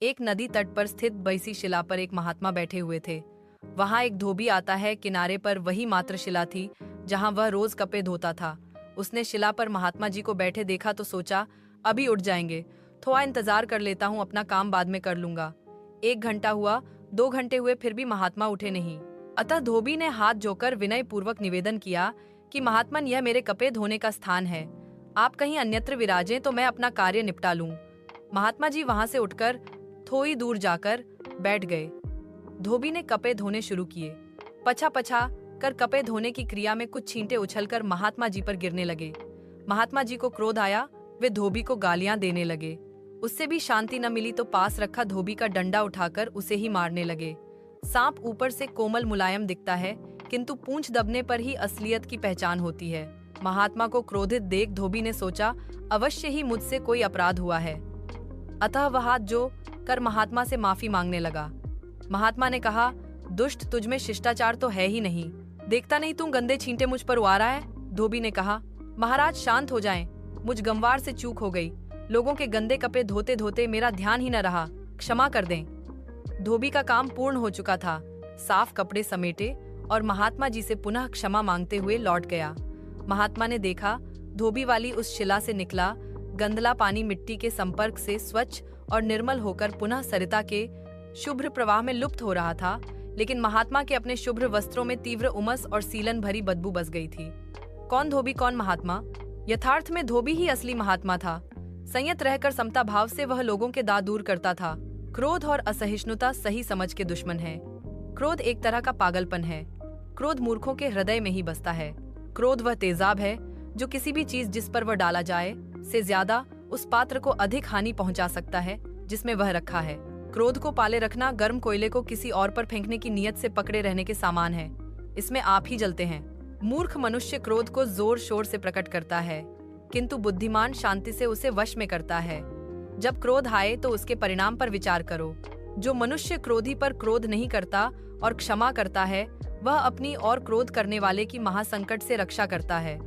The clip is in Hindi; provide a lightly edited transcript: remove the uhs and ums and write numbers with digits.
एक नदी तट पर स्थित बैसी शिला पर एक महात्मा बैठे हुए थे। वहां एक धोबी आता है। किनारे पर वही मात्र शिला थी जहां वह रोज कपड़े धोता था। उसने शिला पर महात्मा जी को बैठे देखा तो सोचा, अभी उठ जाएंगे, थोड़ा इंतजार कर लेता हूँ, अपना काम बाद में कर लूंगा। 1 घंटा हुआ, 2 घंटे हुए, फिर भी महात्मा उठे नहीं। अतः धोबी ने हाथ जोड़कर विनय पूर्वक निवेदन किया कि महात्मन, यह मेरे कपड़े धोने का स्थान है, आप कहीं अन्यत्र विराजें तो मैं अपना कार्य निपटा लूं। महात्मा जी वहां से उठकर थोड़ी दूर जाकर बैठ गए। धोबी ने कपड़े धोने शुरू किए। पछा पछा कर कपड़े धोने की क्रिया में कुछ छींटे उछलकर महात्मा जी पर गिरने लगे। महात्मा जी को क्रोध आया, वे धोबी को गालियां देने लगे। उससे भी शांति न मिली तो पास रखा धोबी का डंडा उठाकर उसे ही मारने लगे। सांप ऊपर से कोमल मुलायम दिखता है, किंतु पूंछ दबने पर ही असलियत की पहचान होती है। महात्मा को क्रोधित देख धोबी ने सोचा, अवश्य ही मुझसे कोई अपराध हुआ है। अतः वह हाथ जो कर महात्मा से माफी मांगने लगा। महात्मा ने कहा, दुष्ट, तुझमें शिष्टाचार तो है ही नहीं, देखता नहीं तू गंदे छींटे मुझ पर उड़ा रहा है। धोबी ने कहा, महाराज शांत हो जाएं, मुझ गंवार से चूक हो गई, लोगों के गंदे कपड़े धोते धोते मेरा ध्यान ही न रहा, क्षमा कर दें। धोबी का काम पूर्ण हो चुका था। साफ कपड़े समेटे और महात्मा जी से पुनः क्षमा मांगते हुए लौट गया। महात्मा ने देखा, धोबी वाली उस शिला से निकला गंदला पानी मिट्टी के संपर्क से स्वच्छ और निर्मल होकर पुनः सरिता के शुभ्र प्रवाह में लुप्त हो रहा था, लेकिन महात्मा के अपने शुभ्र वस्त्रों में तीव्र उमस और सीलन भरी बदबू बस गई थी। कौन धोबी, कौन महात्मा? यथार्थ में धोबी ही असली महात्मा था। संयत रहकर समता भाव से वह लोगों के दांत दूर करता था। क्रोध और असहिष्णुता सही समझ के दुश्मन है। क्रोध एक तरह का पागलपन है। क्रोध मूर्खों के हृदय में ही बसता है। क्रोध वह तेजाब है जो किसी भी चीज जिस पर वह डाला जाए से ज्यादा उस पात्र को अधिक हानि पहुंचा सकता है जिसमें वह रखा है। क्रोध को पाले रखना गर्म कोयले को किसी और पर फेंकने की नियत से पकड़े रहने के समान है। इसमें आप ही जलते हैं। मूर्ख मनुष्य क्रोध को जोर शोर से प्रकट करता है, किंतु बुद्धिमान शांति से उसे वश में करता है। जब क्रोध आए तो उसके परिणाम पर विचार करो। जो मनुष्य क्रोधी पर क्रोध नहीं करता और क्षमा करता है, वह अपनी और क्रोध करने वाले की महासंकट से रक्षा करता है।